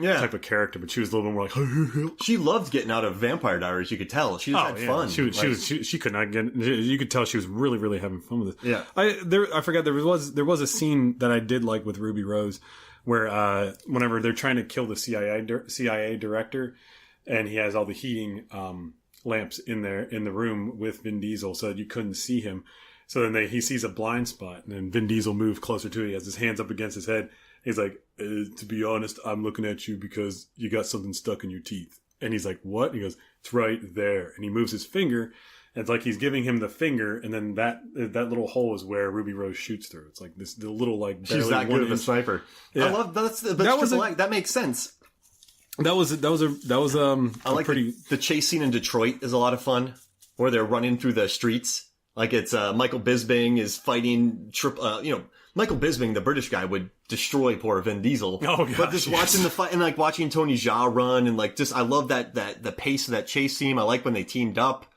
type of character, but she was a little bit more like she loved getting out of Vampire Diaries. You could tell she just had fun. She could not get. You could tell she was really, really having fun with it. Yeah, I forgot there was a scene that I did like with Ruby Rose, where whenever they're trying to kill the CIA director, and he has all the heating lamps in the room with Vin Diesel, so that you couldn't see him. So then he sees a blind spot, and then Vin Diesel moves closer to it. He has his hands up against his head. He's like, to be honest, I'm looking at you because you got something stuck in your teeth. And he's like, what? And he goes, it's right there. And he moves his finger, and it's like he's giving him the finger, and then that little hole is where Ruby Rose shoots through. It's like the little like. She's that good of a sniper. Yeah. I love that makes sense. That was I like pretty. The chase scene in Detroit is a lot of fun, where they're running through the streets. Like it's Michael Bisping is fighting Michael Bisping, the British guy, would destroy poor Vin Diesel. Oh, gosh, but just watching the fight and like watching Tony Jaa run and like just I love that the pace of that chase scene. I like when they teamed up.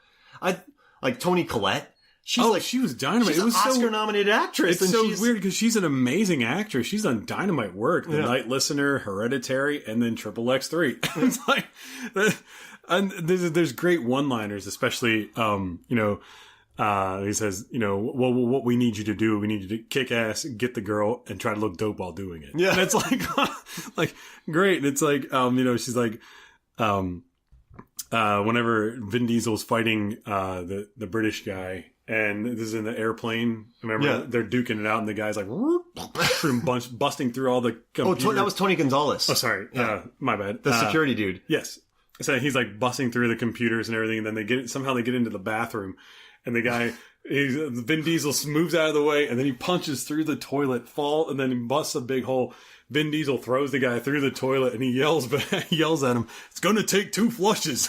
I like Toni Collette. She was dynamite. She's an Oscar-nominated actress. It's so weird because she's an amazing actress. She's done dynamite work. The Night Listener, Hereditary, and then XXX3. It's like, and there's great one-liners, especially he says, well, what we need you to do, we need you to kick ass, get the girl, and try to look dope while doing it. Yeah. And it's like great. And it's like, she's like, whenever Vin Diesel's fighting, the British guy, and this is in the airplane. Remember, they're duking it out, and the guy's like, busting through all the computers. Oh, that was Tony Gonzalez. Oh, sorry. My bad. The security dude. Yes. So he's like busting through the computers and everything, and then somehow they get into the bathroom. And the guy, Vin Diesel moves out of the way, and then he punches through the toilet, and then he busts a big hole. Vin Diesel throws the guy through the toilet, and he yells at him, "It's going to take 2 flushes."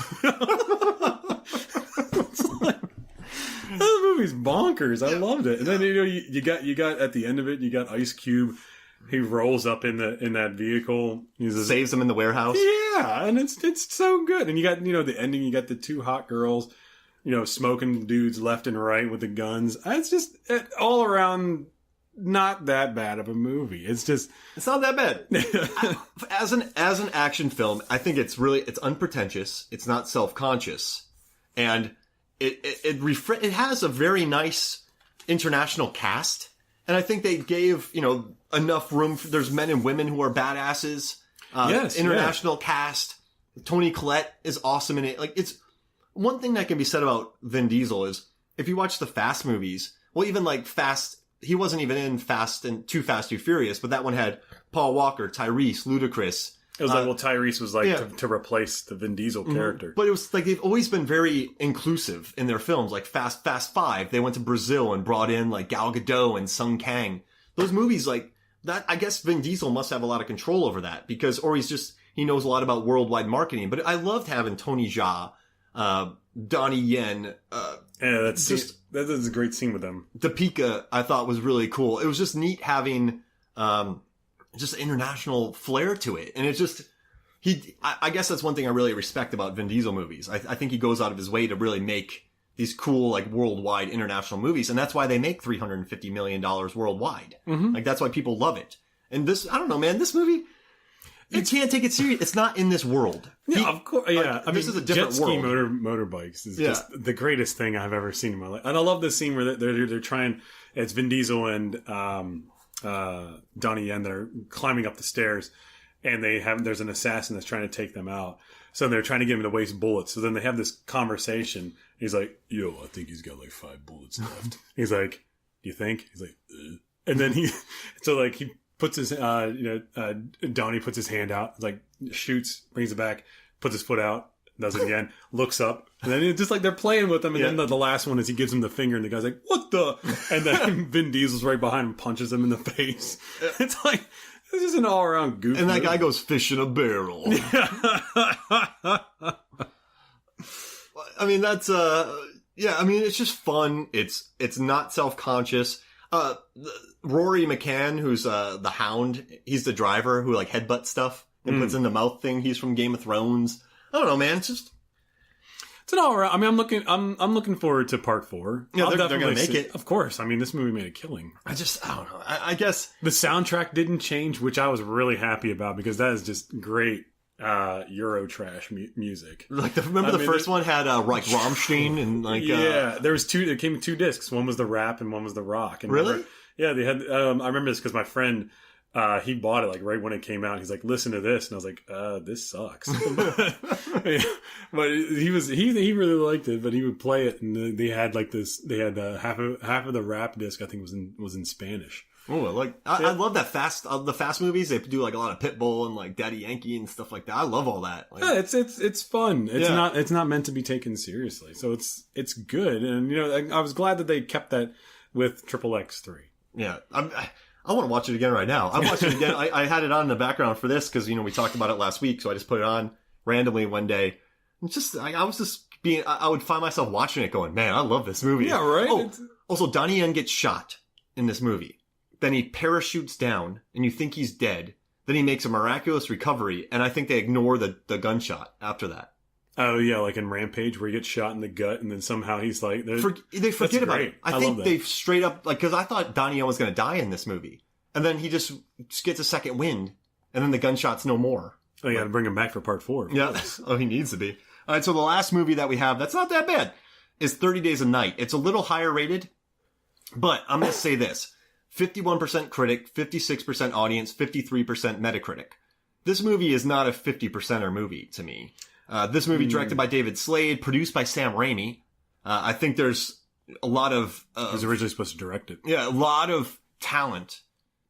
That movie's bonkers. I loved it. And then you got at the end of it, you got Ice Cube. He rolls up in that vehicle. Saves him in the warehouse. Yeah, and it's so good. And you got the ending. You got the 2 hot girls. Smoking dudes left and right with the guns. It's just all around not that bad of a movie. It's not that bad. As an action film, I think it's unpretentious. It's not self-conscious, and it has a very nice international cast. And I think they gave enough room. There's men and women who are badasses. International cast. Toni Collette is awesome in it. Like it's. One thing that can be said about Vin Diesel is, if you watch the Fast movies, well, even like Fast, he wasn't even in Fast and Too Fast, Too Furious, but that one had Paul Walker, Tyrese, Ludacris. It was Tyrese was like to replace the Vin Diesel character. But it was like they've always been very inclusive in their films, like Fast 5. They went to Brazil and brought in like Gal Gadot and Sung Kang. Those movies like that, I guess Vin Diesel must have a lot of control over that he knows a lot about worldwide marketing. But I loved having Tony Jaa, Donnie Yen, that is a great scene with them. Topeka, I thought was really cool. It was just neat having, just international flair to it. And it's just, I guess that's one thing I really respect about Vin Diesel movies. I think he goes out of his way to really make these cool, like worldwide international movies. And that's why they make $350 million worldwide. Mm-hmm. Like that's why people love it. And this, I don't know, man, this movie, you can't take it serious. It's not in this world. Yeah, of course. Yeah, this is a different jet ski world. Motorbikes is just the greatest thing I've ever seen in my life. And I love this scene where they're trying. It's Vin Diesel and Donnie Yen that are climbing up the stairs, and there's an assassin that's trying to take them out. So they're trying to get him to waste bullets. So then they have this conversation. He's like, "Yo, I think he's got like 5 bullets left." He's like, "Do you think?" He's like, and then he puts his, Donnie puts his hand out, like shoots, brings it back, puts his foot out, does it again, looks up, and then it's just like they're playing with him. And then the last one is he gives him the finger, and the guy's like, "What the?" And then Vin Diesel's right behind him, punches him in the face. It's like, this is an all around goof. And that guy goes fish in a barrel. I mean, that's, it's just fun. It's not self-conscious. Rory McCann, who's the Hound, he's the driver who like headbutt stuff and puts in the mouth thing. He's from Game of Thrones. I don't know, man. It's just It's an all right. I mean, I'm looking forward to part 4. Yeah, they're gonna make it. Of course. I mean, this movie made a killing. I don't know. I guess the soundtrack didn't change, which I was really happy about because that is just great Euro trash music. Like remember the first one had like Rammstein and like there was 2. It came with 2 discs. One was the rap and one was the rock. And really? Yeah, they had. I remember this because my friend. He bought it like right when it came out. He's like, "Listen to this," and I was like, "This sucks." But he really liked it. But he would play it, and they had like this. They had half of the rap disc. I think was in Spanish. Oh, I love that the fast movies. They do like a lot of Pitbull and like Daddy Yankee and stuff like that. I love all that. Like, yeah, it's fun. It's not meant to be taken seriously. So it's good, and I was glad that they kept that with XXX3. Yeah, I want to watch it again right now. I watched it again. I had it on in the background for this because, we talked about it last week. So I just put it on randomly one day. I would find myself watching it going, man, I love this movie. Yeah, right? Oh, also, Donnie Yen gets shot in this movie. Then he parachutes down and you think he's dead. Then he makes a miraculous recovery. And I think they ignore the gunshot after that. Oh, yeah, like in Rampage where he gets shot in the gut and then somehow he's like... They forget about it. I think they straight up... Like, because I thought Donnie Yen was going to die in this movie. And then he just gets a second wind. And then the gunshot's no more. Oh, you got to bring him back for part 4. Yeah. Oh, he needs to be. All right, so the last movie that we have that's not that bad is 30 Days a Night. It's a little higher rated. But I'm going to say this. 51% critic, 56% audience, 53% Metacritic. This movie is not a 50%er movie to me. This movie directed by David Slade, produced by Sam Raimi. I think there's a lot of... he was originally supposed to direct it. Yeah, a lot of talent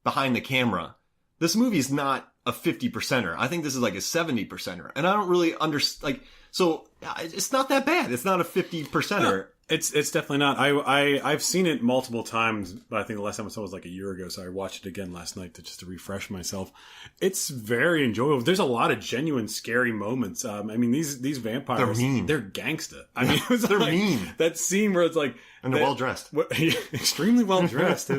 behind the camera. This movie is not a 50%er. I think this is like a 70%er. And I don't really understand... So, it's not that bad. It's not a 50%er. No, it's definitely not. I've seen it multiple times, but I think the last time I saw it was like a year ago, so I watched it again last night to refresh myself. It's very enjoyable. There's a lot of genuine scary moments. I mean, these vampires, they're mean. They're gangsta. I mean, they're like, mean. That scene where it's like, and they're well dressed, extremely well dressed.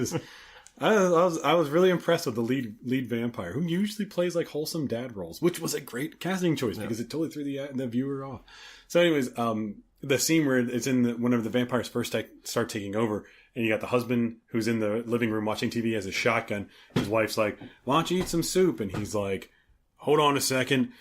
I was really impressed with the lead vampire, who usually plays like wholesome dad roles, which was a great casting choice because it totally threw the viewer off. So, anyways, the scene where it's whenever the vampires first start taking over, and you got the husband who's in the living room watching TV, has a shotgun. His wife's like, "Why don't you eat some soup?" And he's like, "Hold on a second."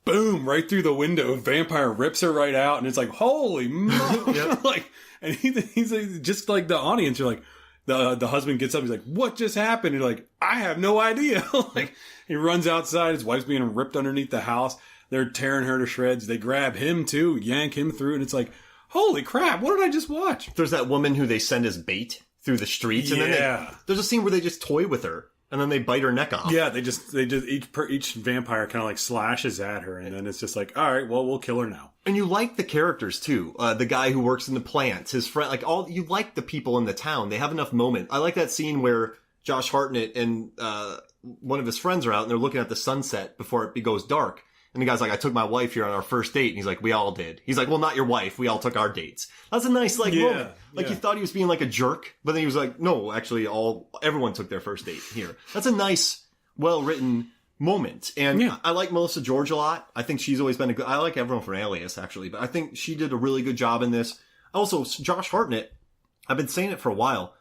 Boom! Right through the window, vampire rips her right out, and it's like, "Holy moly!" Yep. Like, and he's like, just like the audience, you're like. The husband gets up. He's like, "What just happened?" And you're like, "I have no idea." Like, he runs outside. His wife's being ripped underneath the house. They're tearing her to shreds. They grab him too, yank him through, and it's like, holy crap! What did I just watch? There's that woman who they send as bait through the streets, and then there's a scene where they just toy with her, and then they bite her neck off. Yeah, they just each vampire kind of like slashes at her, and then it's just like, all right, well, we'll kill her now. And you like the characters too. The guy who works in the plants, his friend, you like the people in the town. They have enough moment. I like that scene where Josh Hartnett and one of his friends are out and they're looking at the sunset before it goes dark. And the guy's like, "I took my wife here on our first date." And he's like, "We all did." He's like, "Well, not your wife. We all took our dates." That's a nice moment. You thought he was being like a jerk, but then he was like, "No, actually, everyone took their first date here." That's a nice, well-written moment. And I like Melissa George a lot. I think she's always been I like everyone from Alias, actually, but I think she did a really good job in this. Also, Josh Hartnett, I've been saying it for a while,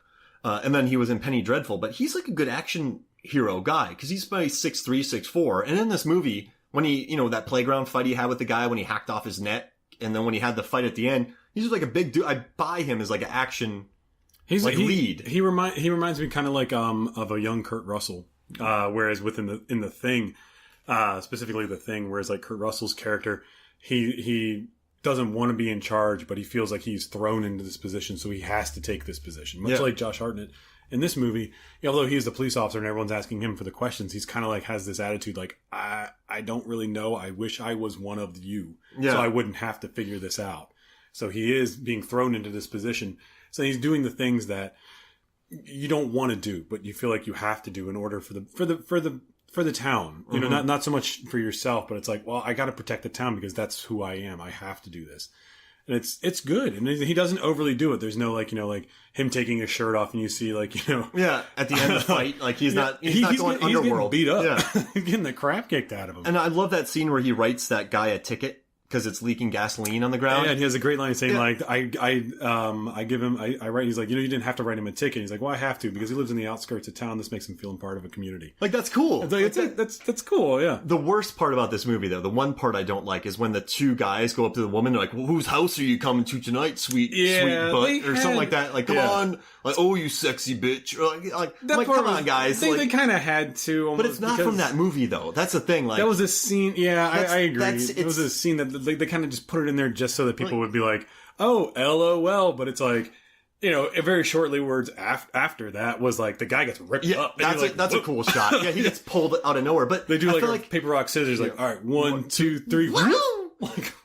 and then he was in Penny Dreadful, but he's like a good action hero guy, because he's by 6'3", 6'4", and in this movie, when he, that playground fight he had with the guy when he hacked off his net, and then when he had the fight at the end, he's just like a big dude. I buy him as like an action lead. He reminds me kind of like of a young Kurt Russell. Whereas in the Thing, specifically the Thing, whereas like Kurt Russell's character, he doesn't want to be in charge, but he feels like he's thrown into this position, so he has to take this position. Much like Josh Hartnett in this movie, although he's the police officer and everyone's asking him for the questions, he's kind of like has this attitude like, I don't really know. I wish I was one of you, so I wouldn't have to figure this out. So he is being thrown into this position. So he's doing the things that you don't want to do, but you feel like you have to do in order for the town. You know, not so much for yourself, but it's like, well, I got to protect the town because that's who I am. I have to do this. And it's good. And he doesn't overly do it. There's no like him taking his shirt off and you see like, at the end of the fight, like he's not going underworld. He's getting beat up. He's getting the crap kicked out of him. And I love that scene where he writes that guy a ticket because it's leaking gasoline on the ground. Yeah, and he has a great line saying like, I give him, I write, he's like, you didn't have to write him a ticket. He's like, well, I have to because he lives in the outskirts of town. This makes him feel part of a community. Like, that's cool. That's cool. Yeah. The worst part about this movie, though, the one part I don't like is when the two guys go up to the woman, they're like, well, whose house are you coming to tonight, sweet butt, or something like that. Like, come on, like, oh, you sexy bitch. Or like come on, guys. They kind of had to, but it's not from that movie, though. That's the thing. Like, that was a scene. Yeah, I agree. It was a scene that they kind of just put it in there just so that people would be like, oh, LOL. But it's like, very shortly words after that was like the guy gets ripped up. That's a cool shot. Yeah, he gets pulled out of nowhere. But they do like paper, rock, scissors. Like, all right, 1, 2, 3.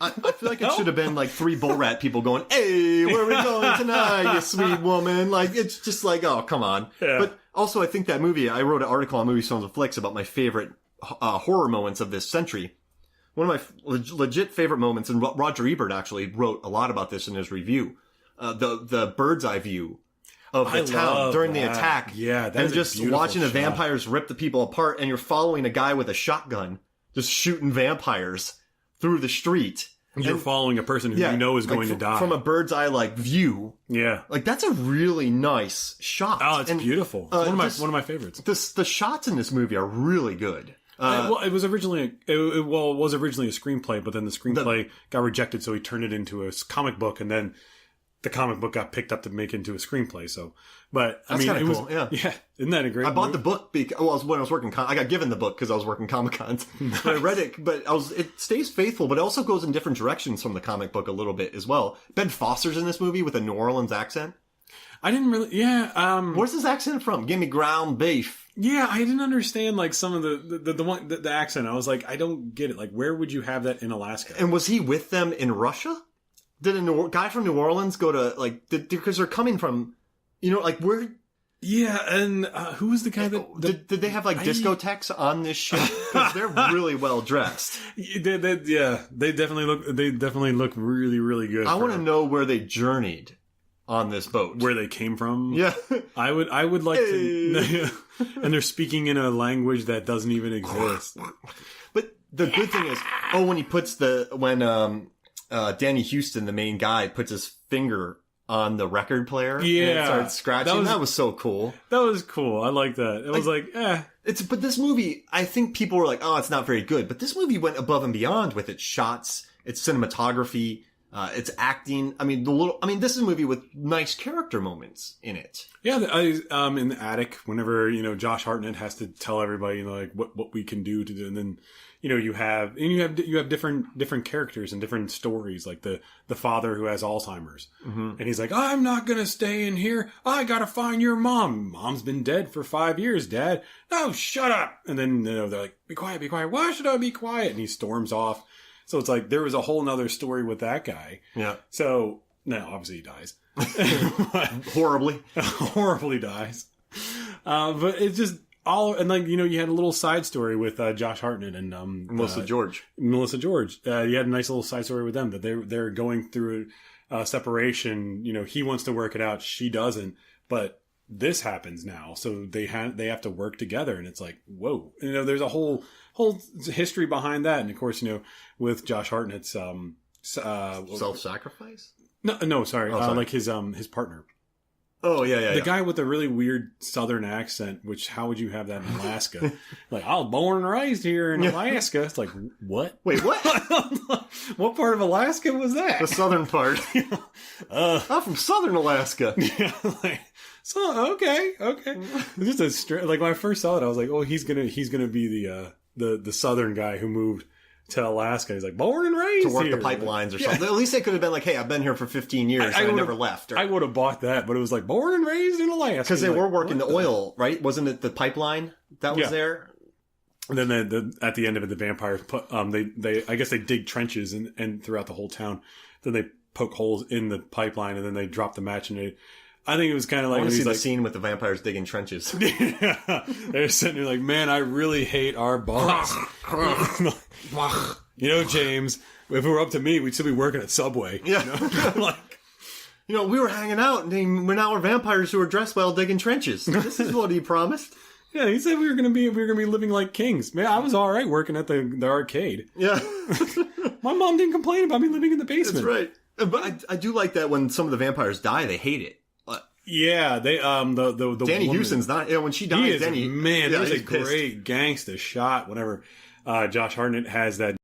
I feel like it should have been like 3 bull rat people going, hey, where are we going tonight, you sweet woman? Like, it's just like, oh, come on. Yeah. But also, I think that movie, I wrote an article on Movie Songs and Flicks about my favorite horror moments of this century. One of my legit favorite moments, and Roger Ebert actually wrote a lot about this in his review, the bird's eye view of the town during the attack. Yeah, that and just watching the vampires rip the people apart, and you're following a guy with a shotgun just shooting vampires through the street. You're following a person who you know is going to die. From a bird's eye view. Yeah. Like, that's a really nice shot. Oh, it's beautiful. It's one of my favorites. The shots in this movie are really good. It was originally a screenplay, but then the screenplay got rejected, so he turned it into a comic book, and then the comic book got picked up to make into a screenplay. So, but I mean, it was cool. Yeah, isn't that a great? I bought the book because when I was working. I got given the book because I was working Comic-Cons. Nice. I read it, but it stays faithful, but it also goes in different directions from the comic book a little bit as well. Ben Foster's in this movie with a New Orleans accent. I didn't really. Yeah. Where's his accent from? Give me ground beef. Yeah, I didn't understand like some of the accent. I was like, I don't get it. Like, where would you have that in Alaska? And was he with them in Russia? Did a guy from New Orleans go to because they're coming from, where? Yeah, and who was the guy that did they have discotheques on this ship? Because they're really well dressed. They definitely look really, really good. I want to know where they journeyed on this boat, where they came from. Yeah, I would like to. And they're speaking in a language that doesn't even exist. But the good thing is, when he puts Danny Houston, the main guy, puts his finger on the record player. Yeah. And starts scratching. That was so cool. That was cool. I like that. It was But this movie, I think people were like, oh, it's not very good. But this movie went above and beyond with its shots, its cinematography, its acting. I mean, this is a movie with nice character moments in it. Yeah. In the attic, whenever, Josh Hartnett has to tell everybody, what we can do to do, and then, you have different characters and different stories, like the father who has Alzheimer's, and he's like, I'm not gonna stay in here. I gotta find your mom. Mom's been dead for 5 years, Dad. No, shut up. And then they're like, be quiet, be quiet. Why should I be quiet? And he storms off. So it's like there was a whole nother story with that guy. Yeah. So now obviously he dies horribly dies. But it's just. You had a little side story with Josh Hartnett and Melissa George. You had a nice little side story with them that they're going through a separation. He wants to work it out, she doesn't, but this happens now, so they have to work together, and it's like, whoa, there's a whole history behind that, and of course, with Josh Hartnett's self-sacrifice. No, sorry, like his partner. Oh, yeah. The guy with the really weird southern accent, which, how would you have that in Alaska? Like, I was born and raised here in Alaska. It's like, what? Wait, what? What part of Alaska was that? The southern part. I'm from southern Alaska. Yeah, okay. Just a straight, when I first saw it, I was like, oh, he's gonna be the southern guy who moved to Alaska. He's like, born and raised to work here. the pipelines or something. At least they could have been like, hey, I've been here for 15 years and I never left. I would have bought that, but it was like, born and raised in Alaska. Because they were working the oil, right? Wasn't it the pipeline that was there? And then at the end of it, the vampires put, I guess they dig trenches and throughout the whole town. Then they poke holes in the pipeline, and then they drop the match, and I think it was kind of like... I want to see the scene with the vampires digging trenches. Yeah. They're sitting there like, man, I really hate our boss. James, if it were up to me, we'd still be working at Subway. Yeah. We were hanging out, and now we're vampires who are dressed while digging trenches. This is what he promised. Yeah, he said we were gonna be living like kings. Man, I was all right working at the arcade. Yeah. My mom didn't complain about me living in the basement. That's right. But I do like that when some of the vampires die, they hate it. Yeah, they the Danny woman, Houston's not. Yeah, when she dies, there's a yeah, great pissed. gangsta shot whenever Josh Hartnett has that